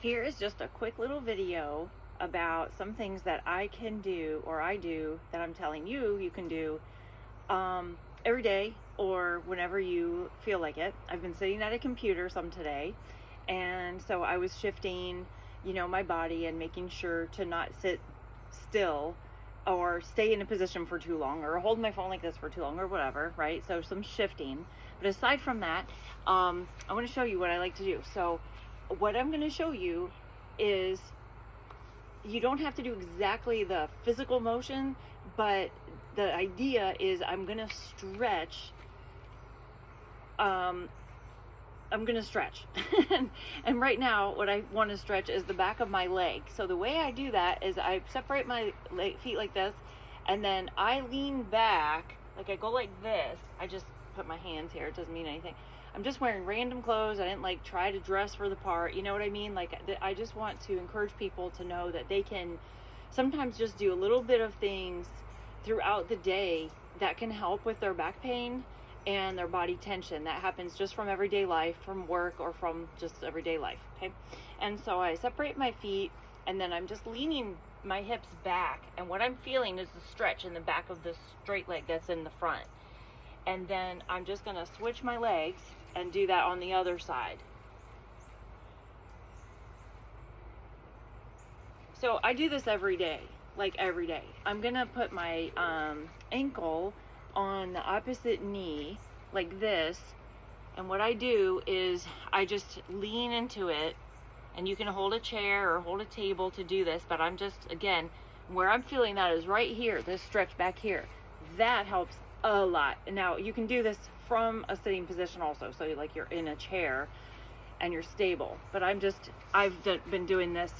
Here is just a quick little video about some things that I can do, or I do, that I'm telling you you can do every day or whenever you feel like it. I've been sitting at a computer some today, and so I was shifting, my body and making sure to not sit still or stay in a position for too long or hold my phone like this for too long or whatever, right? So some shifting. But aside from that, I want to show you what I like to do. So what I'm going to show you is you don't have to do exactly the physical motion, but the idea is I'm going to stretch. I'm going to stretch. And right now what I want to stretch is the back of my leg. So the way I do that is I separate my feet like this, and then I lean back, like I go like this. I just put my hands here. It doesn't mean anything. I'm just wearing random clothes. I didn't try to dress for the part. You know what I mean? I just want to encourage people to know that they can sometimes just do a little bit of things throughout the day that can help with their back pain and their body tension that happens just from everyday life, from work, or from just everyday life. Okay. And so I separate my feet, and then I'm just leaning my hips back, and what I'm feeling is the stretch in the back of this straight leg that's in the front. And then I'm just going to switch my legs and do that on the other side. So I do this every day, every day. I'm going to put my ankle on the opposite knee like this. And what I do is I just lean into it, and you can hold a chair or hold a table to do this, but I'm just, again, where I'm feeling that is right here, this stretch back here. That helps a lot. Now you can do this from a sitting position also, so you're in a chair and you're stable, but I've been doing this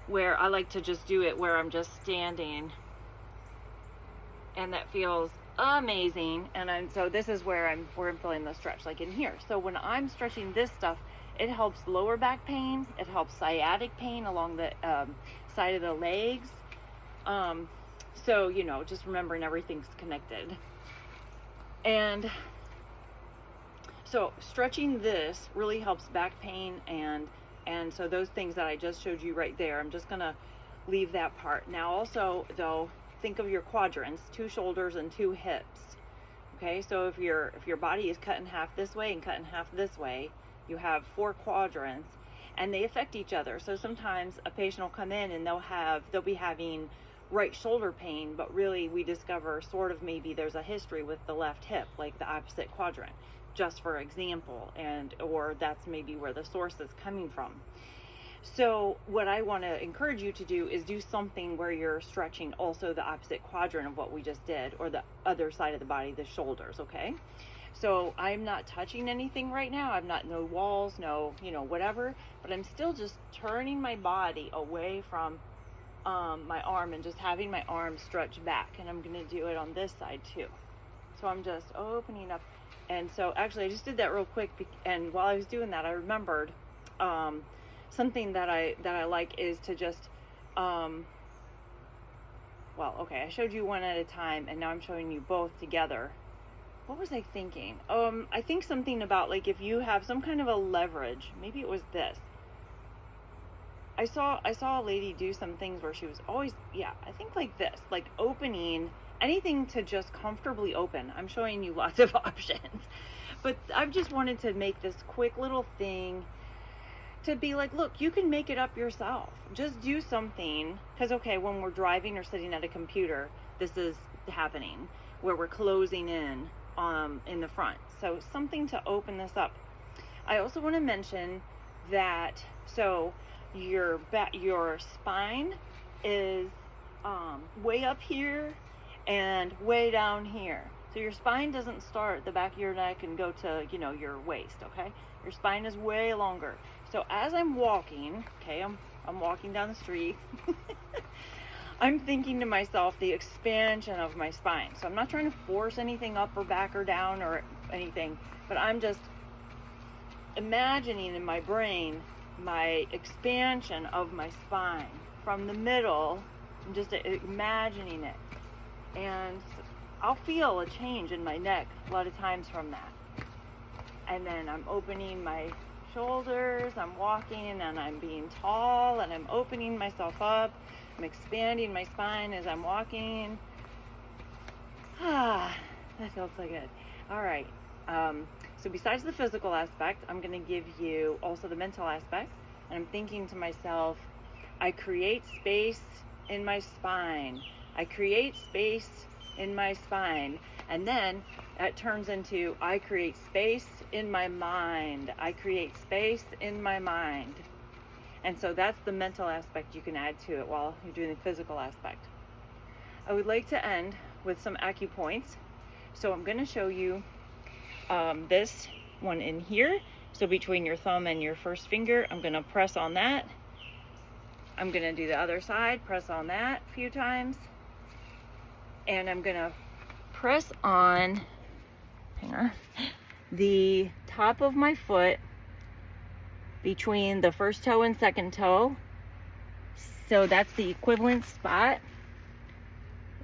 where I like to just do it where I'm just standing, and that feels amazing. And so this is where I'm feeling the stretch, like in here. So when I'm stretching this stuff, it helps lower back pain, it helps sciatic pain along the side of the legs. So just remembering everything's connected. And so stretching this really helps back pain, and so those things that I just showed you right there, I'm just gonna leave that part. Now also though, think of your quadrants, 2 shoulders and 2 hips. Okay, so if your body is cut in half this way and cut in half this way, you have 4 quadrants, and they affect each other. So sometimes a patient will come in and they'll be having right shoulder pain, but really we discover sort of maybe there's a history with the left hip, like the opposite quadrant, just for example, or that's maybe where the source is coming from. So what I want to encourage you to do is do something where you're stretching also the opposite quadrant of what we just did, or the other side of the body, the shoulders. Okay, so I'm not touching anything right now. I'm not, no walls, no whatever, but I'm still just turning my body away from my arm and just having my arm stretch back. And I'm going to do it on this side too. So I'm just opening up. And so actually I just did that real quick, and while I was doing that I remembered something that I like is to just I showed you one at a time, and now I'm showing you both together. What was I thinking? I think something about if you have some kind of a leverage, maybe it was this. I saw a lady do some things where she was always, I think like this, opening anything to just comfortably open. I'm showing you lots of options, but I've just wanted to make this quick little thing to be look, you can make it up yourself. Just do something, because when we're driving or sitting at a computer, this is happening where we're closing in the front. So something to open this up. I also want to mention that your spine is way up here and way down here. So your spine doesn't start at the back of your neck and go to your waist. Okay, your spine is way longer. So as I'm walking, I'm walking down the street, I'm thinking to myself the expansion of my spine. So I'm not trying to force anything up or back or down or anything, but I'm just imagining in my brain my expansion of my spine from the middle. I'm just imagining it, and I'll feel a change in my neck a lot of times from that. And then I'm opening my shoulders. I'm walking and I'm being tall and I'm opening myself up. I'm expanding my spine as I'm walking. Ah, that feels so good. All right. So besides the physical aspect, I'm going to give you also the mental aspect. And I'm thinking to myself, I create space in my spine. I create space in my spine. And then that turns into, I create space in my mind. I create space in my mind. And so that's the mental aspect you can add to it while you're doing the physical aspect. I would like to end with some acupoints. So I'm going to show you this one in here. So between your thumb and your first finger, I'm going to press on that. I'm going to do the other side, press on that a few times. And I'm going to press on, hang on, the top of my foot between the first toe and second toe. So that's the equivalent spot,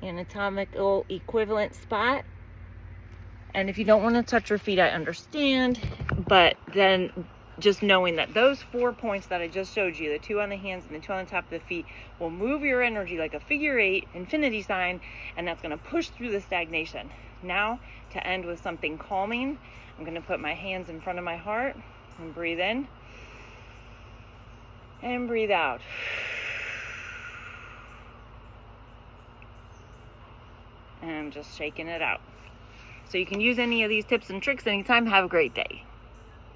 anatomical equivalent spot. And if you don't want to touch your feet, I understand, but then just knowing that those 4 points that I just showed you, the 2 on the hands and the 2 on the top of the feet, will move your energy like a figure 8 infinity sign, and that's going to push through the stagnation. Now, to end with something calming, I'm going to put my hands in front of my heart and breathe in and breathe out. And I'm just shaking it out. So you can use any of these tips and tricks anytime. Have a great day.